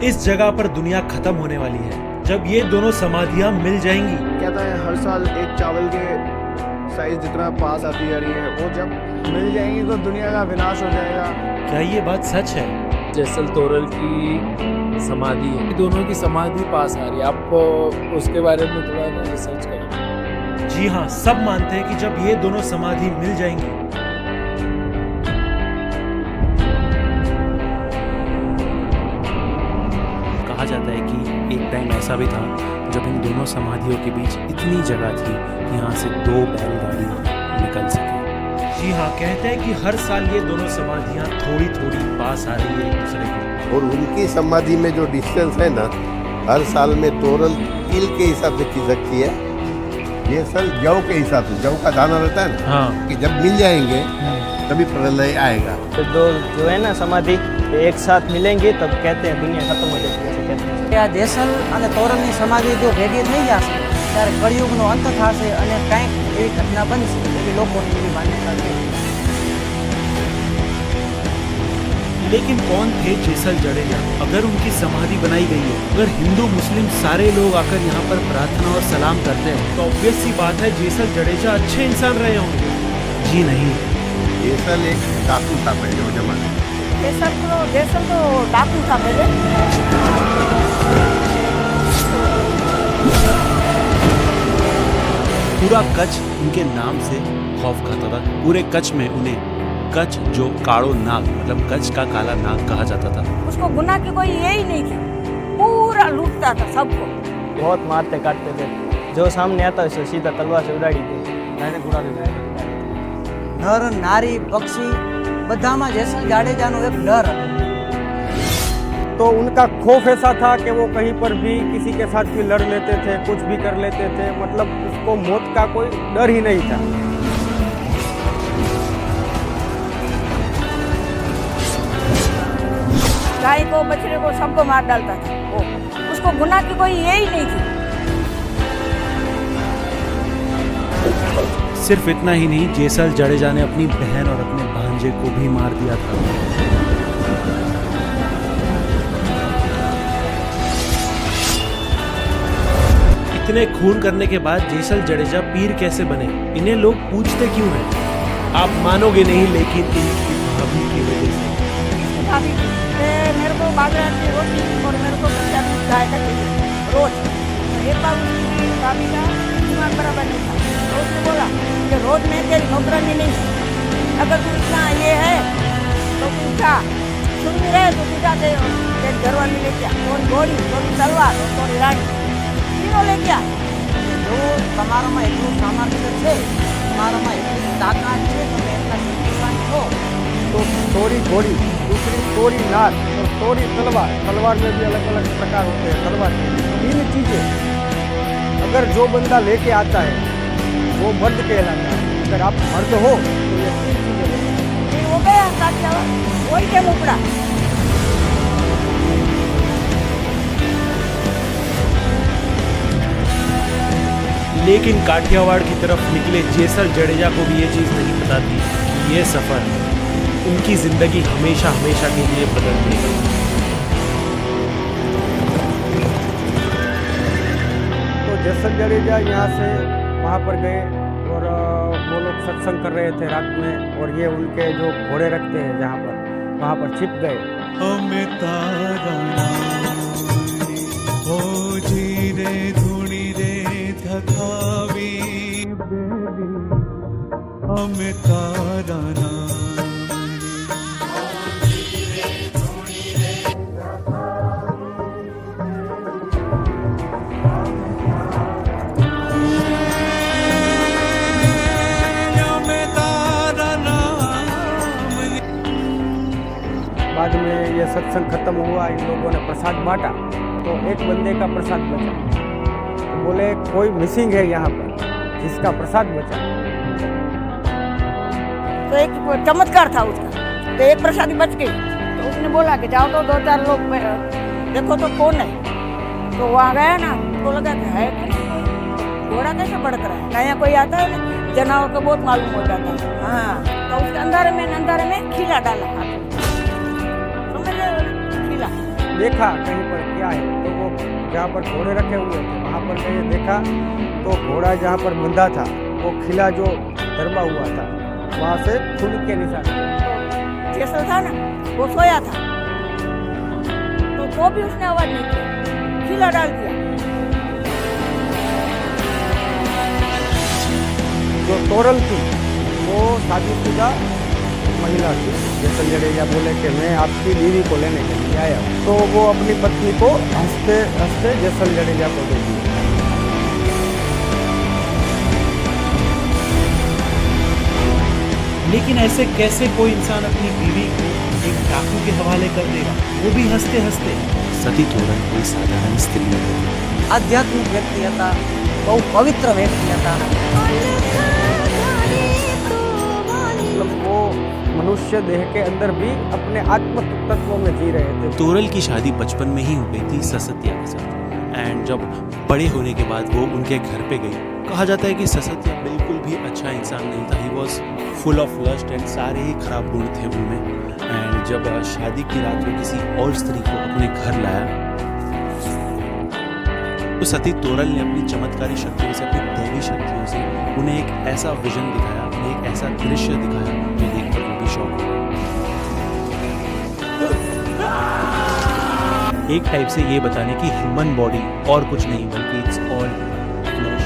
इस जगह पर दुनिया खत्म होने वाली है जब ये दोनों समाधियां मिल जाएंगी। कहता है हर साल एक चावल के साइज जितना पास आती जा रही है, वो जब मिल जाएंगी तो दुनिया का विनाश हो जाएगा। क्या ये बात सच है? जैसल तोरल की समाधि है, दोनों की समाधि पास आ रही है। आप उसके बारे में थोड़ा रिसर्च करें। जी हाँ, सब मानते हैं कि जब ये दोनों समाधि मिल जाएंगी कहा जाता है कि एक टाइम ऐसा भी था जब इन दोनों समाधियों के बीच इतनी जगह थी कि यहाँ से 2 बैलगाड़ी निकल सके। जी हाँ, कहते हैं कि हर साल ये दोनों समाधियाँ थोड़ी थोड़ी पास आ रही है एक दूसरे को। और उनकी समाधि में जो डिस्टेंस है ना, हर साल में तोरल तिल के हिसाब से खिसकती है, ये सल जौ के हिसाब से, जौ का दाना रहता है ना, हाँ। कि जब मिल जाएंगे तभी प्रलय आएगा। तो दो जो है ना समाधि एक साथ मिलेंगे तब कहते हैं दुनिया खत्म हो जाती है, ऐसे कहते हैं। આ દેસલ અને તોરલની સમાધિ જો ભેગી થઈ જશે ત્યારે કળિયુગનો અંત થશે અને કંઈક એવી ઘટના બનશે એવી લોકોની એવી માન્યતા છે। लेकिन कौन थे जेसल जडेजा? अगर उनकी समाधि बनाई गई है, अगर हिंदू मुस्लिम सारे लोग आकर यहाँ पर प्रार्थना और सलाम करते हैं तो ऑब्वियस सी बात है जेसल जडेजा अच्छे इंसान रहे होंगे। जी नहीं, ये सल एक डाकू था पहले जमाने में। દેસલ તો ડાકુ था पहले। पूरा कच्छ उनके नाम से खौफ खाता था। पूरे कच्छ में उन्हें कच्छ जो काड़ो नाग मतलब कच्छ का काला नाग कहा जाता था। उसको गुनाह की कोई यही नहीं था, पूरा लूटता था सबको। बहुत मारते काटते थे, जो सामने आता है उसे सीधा तलवार से उड़ाड़ी थे, डायरेक्ट उड़ा देते थे। नर नारी पक्षी बधामा जेसल जाडेजानो एक डर હતો। तो उनका खौफ ऐसा था कि वो कहीं पर भी किसी के साथ भी लड़ लेते थे, कुछ भी कर लेते थे, मतलब उसको मौत का कोई डर ही नहीं था। गाय को बछड़े को सबको मार डालता था वो, उसको गुनाह की कोई यही नहीं थी। सिर्फ इतना ही नहीं, जेसल जडेजा ने अपनी बहन और अपने भांजे को भी मार दिया था। इतने खून करने के बाद जेसल जडेजा पीर कैसे बने? इन्हें लोग पूछते क्यों हैं? आप मानोगे नहीं, लेकिन इनकी भाभी की वजह से। भाभी मेरे को बाजरा की रोटी और मेरे को कच्चा दूध खाया करती थी रोज। तो एक बार उसकी भाभी का दिमाग बराबर नहीं था, तो उसने बोला कि रोज मैं तेरी नौकरानी नहीं, अगर तू इतना ये है तो तू जा सुन भी रहे तो तू जा तेरी घरवाली ले क्या, थोड़ी घोड़ी थोड़ी तलवार और थोड़ी रानी तीनों ले क्या। जो તમારામાં એટલું સામર્થ્ય છે, તમારામાં એટલી તાકાત છે, તમે એટલા શક્તિવાન છો। तो तोरी घोड़ी, दूसरी तोरी नार और तोरी तलवार। तलवार में भी अलग अलग प्रकार होते हैं तलवार के। 3 चीज़ें अगर जो बंदा लेके आता है वो मर्द कहलाता है। अगर आप मर्द हो तो ये 3 चीज़ें लेते हैं। ये हो गया काठियावाड़, वही के मुकड़ा। लेकिन काठियावाड़ की तरफ निकले जेसल जडेजा को भी ये चीज़ नहीं पता थी कि ये सफ़र उनकी ज़िंदगी हमेशा हमेशा के लिए बदल देगा। तो जेसल जडेजा यहाँ से वहाँ पर गए और वो लोग सत्संग कर रहे थे रात में, और ये उनके जो घोड़े रखते हैं जहाँ पर, वहाँ पर छिप गए। हमें तारा हो जी रे धुनी रे थकावी बेली, हमें तारा बाद में ये सत्संग खत्म हुआ, इन लोगों ने प्रसाद बांटा, तो एक बंदे का प्रसाद बचा। तो बोले कोई मिसिंग है यहाँ पर जिसका प्रसाद बचा। तो एक चमत्कार था उसका, तो एक प्रसादी बच गई। तो उसने बोला कि जाओ तो 2-4 लोग देखो तो कौन है। तो वहाँ गया ना, तो लगा कि है घोड़ा कैसे बढ़ रहा है, नया कोई आता है ना, जानवर को बहुत मालूम हो जाता है। हाँ, तो उसके अंधारे में खीला डाला हाथ में, समझ रहे हो, खीला देखा कहीं पर क्या है, तो वो जहाँ पर घोड़े रखे हुए थे वहाँ पर गए, देखा तो घोड़ा जहाँ पर बंधा था वो खिला जो दरबा हुआ था वहाँ से खून के निशान थे। जैसल था ना वो सोया था, तो भी उसने आवाज नहीं की, खिला डाल दिया। जो तोरल थी वो शादीशुदा महिला थी। जैसल जडेजा बोले कि मैं आपकी बीवी को लेने के लिए आया हूँ, तो वो अपनी पत्नी को हंसते हंसते जैसल जडेजा को दे दी। लेकिन ऐसे कैसे कोई इंसान अपनी बीवी को एक डाकू के हवाले कर देगा, वो भी हंसते हंसते। सती तोरल कोई साधारण स्त्री नहीं, आध्यात्मिक व्यक्ति હતા, બહુ પવિત્ર વ્યક્તિ હતા। मतलब वो मनुष्य देह के अंदर भी अपने आत्म तत्वों में जी रहे थे। तोरल की शादी बचपन में ही हो गई थी ससत्या के साथ, एंड जब बड़े होने के बाद वो उनके घर पे गई। कहा जाता है कि ससत्या बिल्कुल भी अच्छा इंसान नहीं था, he was full of lust and सारे ही खराब गुण थे उनमें। एंड जब शादी की रात में किसी और स्त्री को अपने घर लाया तो सती तोरल ने अपनी चमत्कारी शक्तियों से, अपनी दैवी शक्तियों से उन्हें एक ऐसा विजन दिखाया, उन्हें एक ऐसा दृश्य दिखाया जो देखकर वो भी शॉक हो गए। एक टाइप से ये बताने की ह्यूमन बॉडी और कुछ नहीं बल्कि इट्स ऑल फ्लैश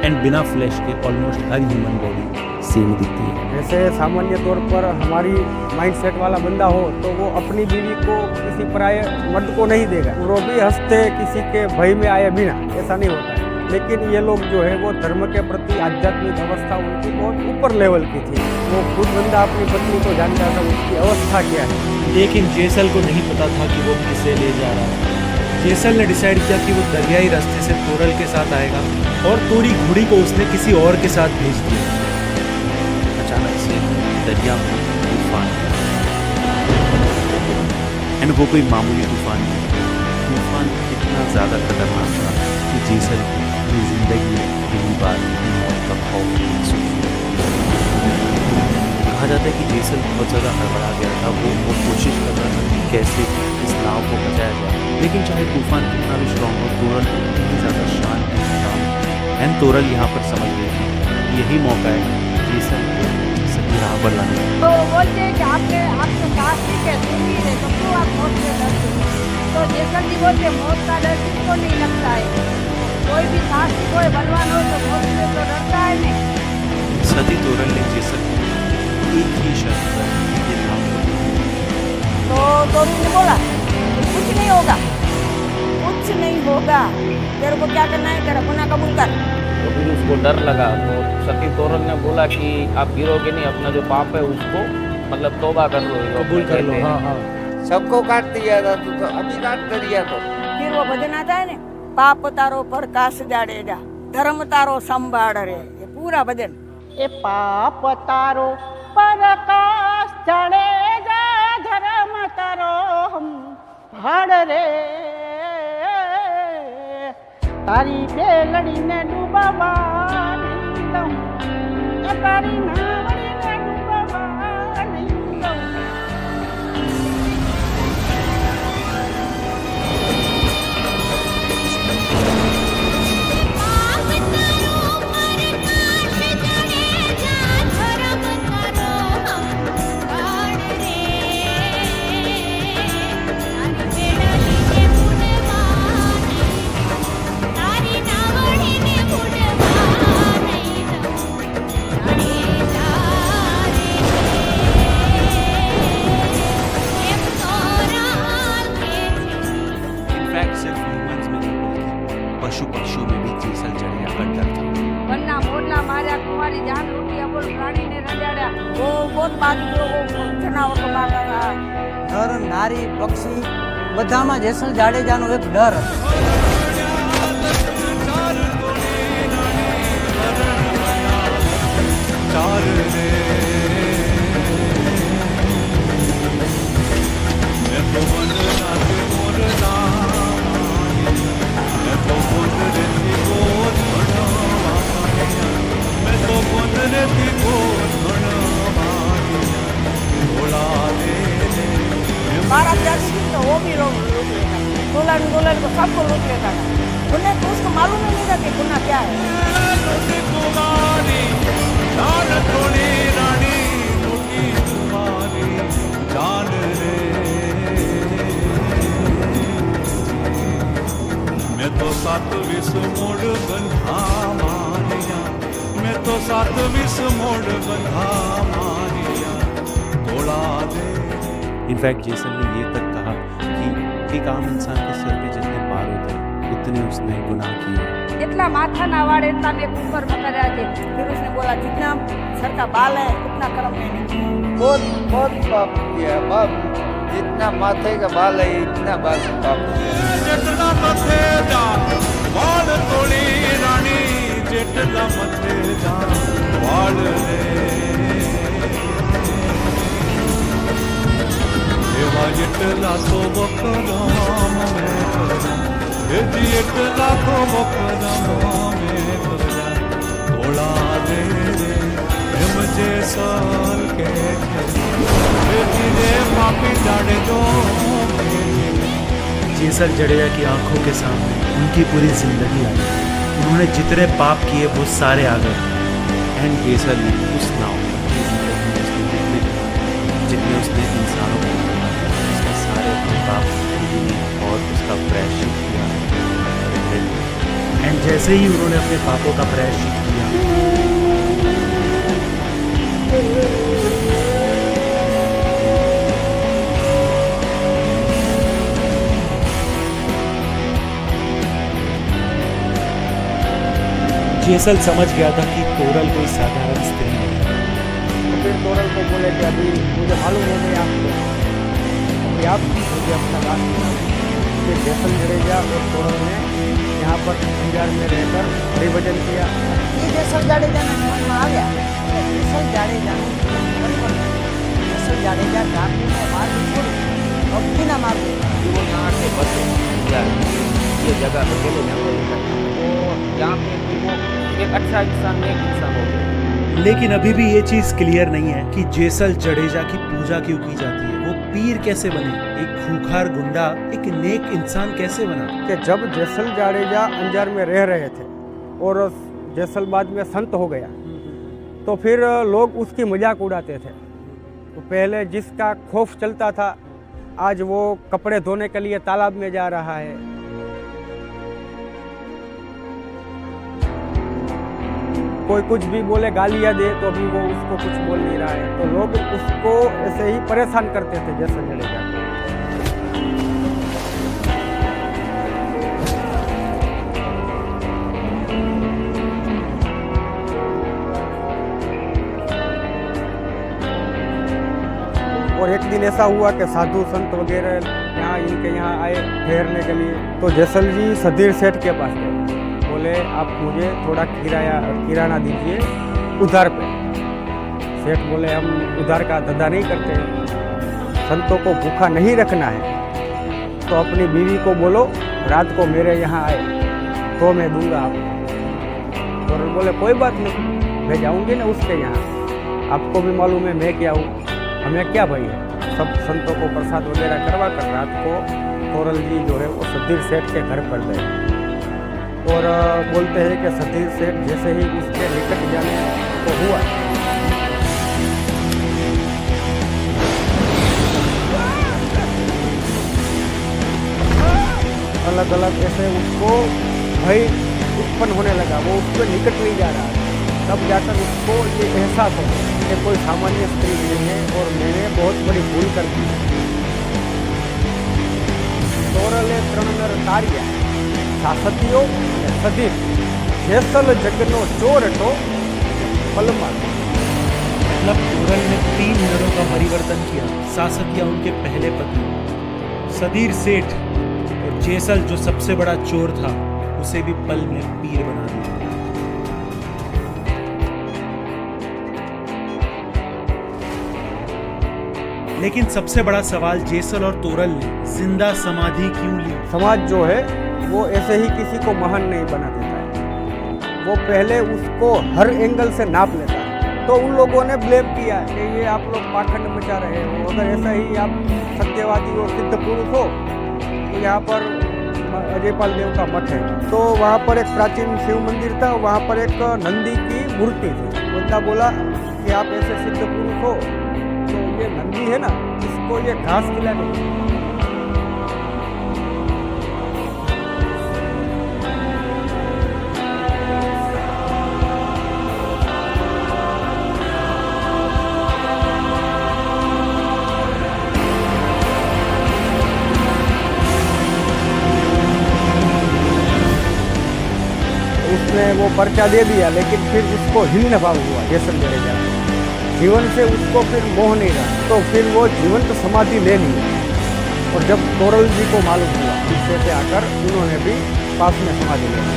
एंड बिना फ्लैश के ऑलमोस्ट हर ह्यूमन बॉडी सेम दिखती है। जैसे सामान्य तौर पर हमारी माइंडसेट वाला बंदा हो तो वो अपनी बीवी को किसी पराये मर्द को नहीं देगा, वो भी हंसते किसी के भय में आए बिना, ऐसा नहीं होता है। लेकिन ये लोग जो है वो धर्म के प्रति आध्यात्मिक अवस्था उनकी बहुत ऊपर लेवल की थी। वो खुद बंदा अपनी पत्नी को जानता था उसकी अवस्था क्या है। लेकिन जेसल को नहीं पता था कि वो किसे ले जा रहा है। जेसल ने डिसाइड किया कि वो दरियाई रास्ते से तोरल के साथ आएगा और पूरी घोड़ी को उसने किसी और के साथ भेज दिया। अचानक से दरिया में तूफान, एंड वो कोई मामूली तूफान नहीं, तूफान इतना ज़्यादा खतरनाक था कि जेसल अपनी जिंदगी में पहली बार मौत का खौफ महसूस किया। कहा जाता है कि जेसल बहुत ज़्यादा हड़बड़ा गया था, वो कोशिश कर रहा था कि कैसे इस नाव को बचाया जाए। लेकिन चाहे तूफान कितना भी स्ट्रॉन्ग हो, तोरल इतनी ज़्यादा शांत था। एंड तोरल यहाँ पर समझ गई थी यही मौका है जेसल को सही राह पर लाने का। तो बोलते हैं कि आपके सास ठीक है, सुनी है, तो क्यों आप मौत से डरते हो? तो जैसल जी बोलते मौत का डर किसको नहीं लगता है? कोई भी सास की कोई बलवान हो तो मौत से तो डरता है नहीं। सती तोरल ने जेसल को एक ही शर्त पर ये काम किया। तो तोरू ने बोला कुछ नहीं होगा, कुछ नहीं होगा, तेरे को क्या करना है, तेरा गुनाह कबूल कर। तो फिर उसको डर लगा, तो सती तोरल ने बोला कि आप गिरोगे नहीं, अपना जो पाप है उसको मतलब तौबा कर लो, कबूल कर लो। हाँ हाँ, सबको काट दिया था तो अभी काट दिया तो फिर वो भजन आता है ना, पाप तारो प्रकाश जाडेजा, धर्म तारो संभाड़ रे, ये पूरा भजन। ए पाप तारो प्रकाश जाडेजा, धर्म तारो संभाड़ रे, तारी बेलड़ी ने डूबावा नहीं दऊं, तारी नावड़ी ने डूबावा नहीं दऊं। पशु पक्षियों में भी जेसल जडेजा का डर था। वरना मोरला मार्या, कुमारी जान लूटी, अबोल प्राणी ने रंजाड्या, वो बहुत बात वो जनावर को मारता था। નર નારી પક્ષી બધામાં જેસલ જાડેજાનો એક ડર હતો। बारात जाती थी तो वो भी रो दुल्हन को सबको लूट लेता था। गुन्ने तो उसको मालूम ही नहीं था कि गुन्ना क्या है। मैं तो 27 मोड़ बंधा मारिया, मैं तो 27 मोड़ बंधा मारिया, तोड़ा दे। इनफैक्ट जेसन ने ये तक कहा कि एक आम इंसान के सिर पे जितने बाल होते हैं उतने उसने गुनाह किए। जितना माथा ना वाड़े इतना मैं ऊपर मकर आके। फिर उसने बोला जितना सर का बाल है उतना कर्म मैंने किया। बहुत बहुत पाप किया बाप, जितना माथे का बाल है इतना बाल पाप किया। जितना मथे जा बाल तोड़ी रानी, जितना मथे जा बाल रे देवा, जितना तो बकराम में करना, जी जितना तो बकराम में करना, तोड़ा दे मुझे साल के पापी डाले दो। जेसल जडेजा की आंखों के सामने उनकी पूरी जिंदगी आई। उन्होंने जितने पाप किए वो सारे आ गए। एंड जेसल ने उस नाव में जितने उसने इंसानों को उसके सारे पाप लिए और उसका प्रायश्चित किया। एंड जैसे ही उन्होंने अपने पापों का प्रायश्चित किया, जेसल समझ गया था कि तोरल कोई साधारण स्त्री नहीं है। फिर तोरल को बोले कि अभी मुझे मालूम हो गई आपको, अभी आप मुझे अपना रास्ता। फिर जेसल जडेजा और तोरल ने यहाँ पर अंजार में रहकर हरिभजन किया। ये जेसल जाडेजा ने समझ में आ गया। जेसल जाडेजा जान को मार दी छोड़, अब भी ना मार दे। वो यहाँ से बचे ये जगह अकेले जंगल में, और यहाँ पे वो एक अच्छा इंसान नेक इंसान हो गया। लेकिन अभी भी ये चीज क्लियर नहीं है कि जेसल जडेजा की पूजा क्यों की जाती है। वो पीर कैसे बने, एक खूंखार गुंडा एक नेक इंसान कैसे बना। कि जब जेसल जाडेजा अंजार में रह रहे थे और जेसल बाद में संत हो गया, तो फिर लोग उसकी मजाक उड़ाते थे। तो पहले जिसका खौफ चलता था, आज वो कपड़े धोने के लिए तालाब में जा रहा है। कोई कुछ भी बोले, गालियाँ दे, तो भी वो उसको कुछ बोल नहीं रहा है। तो लोग उसको ऐसे ही परेशान करते थे जेसल जडेजा को। और एक दिन ऐसा हुआ कि साधु संत वगैरह यहाँ इनके यहाँ आए ठहरने के लिए। तो जेसल जी सधीर सेठ के पास गए, बोले आप मुझे थोड़ा किराना दीजिए उधार पे। सेठ बोले हम उधार का धंधा नहीं करते, संतों को भूखा नहीं रखना है, तो अपनी बीवी को बोलो रात को मेरे यहाँ आए तो मैं दूंगा आपको। तो बोले कोई बात नहीं, मैं जाऊँगी ना उसके यहाँ, आपको भी मालूम है मैं क्या हूँ, हमें क्या भाई है। सब संतों को प्रसाद वगैरह करवा कर रात को तोरल जी जो है वो सधीर सेठ के घर पर गए। और बोलते हैं कि सधीर सेठ जैसे ही उसके निकट जाने को हुआ, अलग अलग ऐसे उसको भय उत्पन्न होने लगा। वो उसके निकट नहीं जा रहा, तब जाकर उसको ये एहसास हो कि कोई सामान्य स्त्री नहीं है और मैंने बहुत बड़ी भूल कर दी। तोरले त्रणनर कार्य सासतियों सधीर जेसल जगनो चोर तो पलमा। मतलब तोरल ने 3 नरों का परिवर्तन किया। सासतिया उनके पहले पति, सधीर सेठ और जेसल जो सबसे बड़ा चोर था उसे भी पल में पीर बना दिया। लेकिन सबसे बड़ा सवाल जेसल और तोरल ने जिंदा समाधि क्यों ली। समाज जो है वो ऐसे ही किसी को महान नहीं बना देता है, वो पहले उसको हर एंगल से नाप लेता है। तो उन लोगों ने ब्लेम किया कि ये आप लोग पाखंड मचा रहे हो, अगर ऐसा ही आप सत्यवादी और सिद्ध पुरुष हो तो तो यहाँ पर अजयपाल देव का मठ है। तो वहाँ पर एक प्राचीन शिव मंदिर था, वहाँ पर एक नंदी की मूर्ति थी। बंदा बोला कि आप ऐसे सिद्ध पुरुष हो तो ये नंदी है ना, इसको ये घास खिलाने। उसने वो पर्चा दे दिया, लेकिन फिर उसको हिन्न भाव हुआ जैसलमेर जाकर। जीवन से उसको फिर मोह नहीं रहा, तो फिर वो जीवंत समाधि ले ली। और जब तोरल जी को मालूम हुआ, पीछे से आकर उन्होंने भी पास में समाधि ले ली।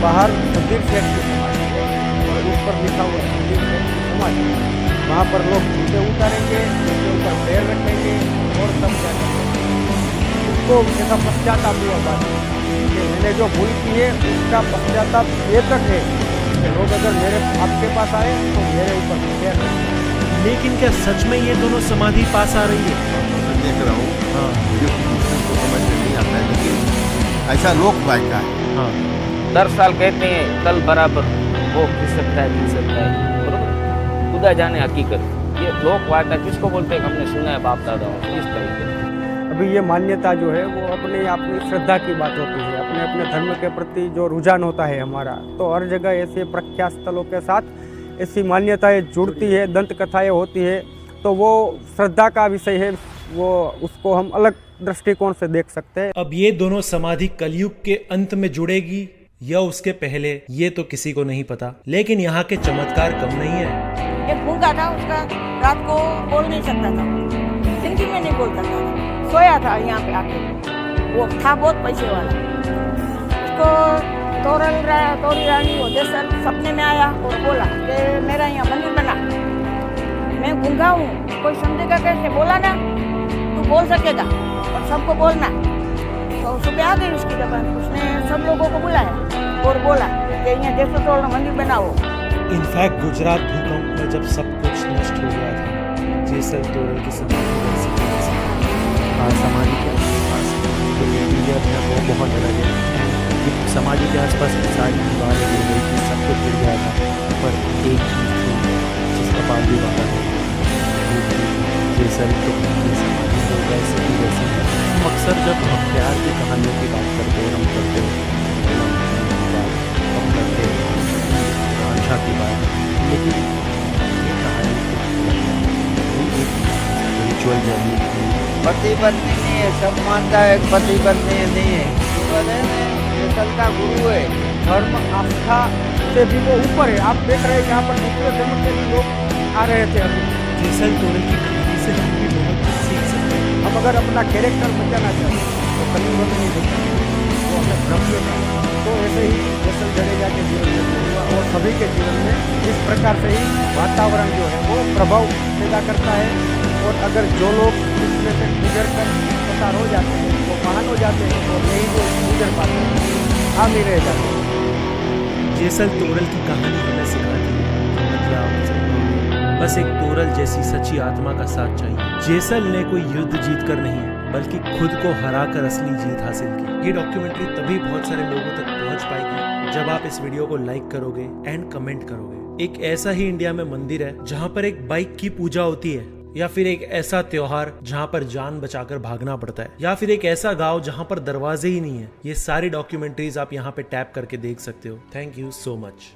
बाहर सुधीर सेठ की समाधि है और उस पर लिखा हुआ सुधीर सेठ की समाधि। वहाँ पर लोग जूते उतारेंगे, उसके ऊपर पैर रखेंगे और तब जाएंगे। उसको ऐसा पश्चाताप हुआ बात कि मैंने जो भूल की है उसका पश्चाताप ये तक है कि लोग अगर मेरे आपके पास आए तो मेरे ऊपर पैर रखें। लेकिन क्या सच में ये दोनों समाधि पास आ रही है? मैं देख रहा हूँ, हाँ, मुझे तो समझ में नहीं आता है, लेकिन ऐसा लोक वायका है। हाँ, 10 साल कहते हैं कल बराबर वो खिस सकता है, बरोबर, खुदा जाने हकीकत। ये लोक वार्ता किसको बोलते हैं? हमने सुना है बाप दादाओं से इस तरीके से। अभी ये मान्यता जो है वो अपने अपनी श्रद्धा की बात होती है, अपने अपने धर्म के प्रति जो रुझान होता है हमारा, तो हर जगह ऐसे प्रख्यात स्थलों के साथ ऐसी मान्यताएं जुड़ती है, दंत कथाएं होती है, तो वो श्रद्धा का विषय है, वो उसको हम अलग दृष्टिकोण से देख सकते हैं। अब ये दोनों समाधि कलयुग के अंत में जुड़ेगी या उसके पहले, ये तो किसी को नहीं पता, लेकिन यहाँ के चमत्कार कम नहीं है। एक भूखा था, उसका रात को बोल नहीं सकता था, जिंदगी में नहीं बोल सकता था, सोया था यहाँ पे आके। वो था बहुत पैसे वाला। उसको तोरी रानी वो जैसा सपने में आया और बोला कि मेरा यहाँ मंदिर बना, मैं गूंगा हूँ, कोई समझेगा कैसे? बोला ना, तू बोल सकेगा और सबको बोलना। तो सुबह आ गई उसकी जबान, उसने सब लोगों को बुलाया और बोला कि यहाँ जैसे तोड़ मंदिर बनाओ। इनफैक्ट गुजरात भूकंप में जब सब कुछ नष्ट हो गया था, जैसल तोरल की समाधि के आसपास जो इंटीरियर है वो बहुत अलग है। समाधि के आसपास सारी दीवारें गिर गई थी, सब कुछ गिर गया था, पर एक चीज़ थी जिसका बात भी वादा है, जैसल तो समाधि हो वैसे ही वैसे है। हम अक्सर जब प्यार की कहानियों की बात करते हैं, हम करते आशा की बात, लेकिन ये कहानी एक स्पिरिचुअल जर्नी। पति पत्नी नहीं है, सब मानता है पति पत्नी नहीं है, जैसल का गुरु है। धर्म आस्था से भी वो ऊपर है। आप देख रहे हैं यहाँ पर दूसरे धर्म के भी लोग आ रहे थे अभी। जैसल तोरल की कहानी से हम भी बहुत कुछ सीख सकते हैं। हम अगर अपना कैरेक्टर बचाना चाहते हैं तो कलियुग नहीं देखते, वो हमें भ्रम का। तो ऐसे ही जैसल जडेजा के जीवन में हुआ और सभी के जीवन में इस प्रकार से ही वातावरण जो है वो प्रभाव पैदा करता है। और अगर जो लोग इसमें से गुजर कर पसार हो जाते हैं, वो महान हो जाते हैं, और नहीं जो गुजर पाते हैं हम ही रह जाते हैं। जैसल तोरल की कहानी हमें सिखाती है कि बदलाव जरूरी है, बस एक तोरल जैसी सच्ची आत्मा का साथ चाहिए। जैसल ने कोई युद्ध जीत कर नहीं, बल्कि खुद को हराकर असली जीत हासिल की। ये डॉक्यूमेंट्री तभी बहुत सारे लोगों तक पहुंच पाएगी जब आप इस वीडियो को लाइक करोगे एंड कमेंट करोगे। एक ऐसा ही इंडिया में मंदिर है जहां पर एक बाइक की पूजा होती है, या फिर एक ऐसा त्योहार जहां पर जान बचाकर भागना पड़ता है, या फिर एक ऐसा गांव जहां पर दरवाजे ही नहीं है। ये सारी डॉक्यूमेंट्रीज आप यहाँ पे टैप करके देख सकते हो। Thank you so much.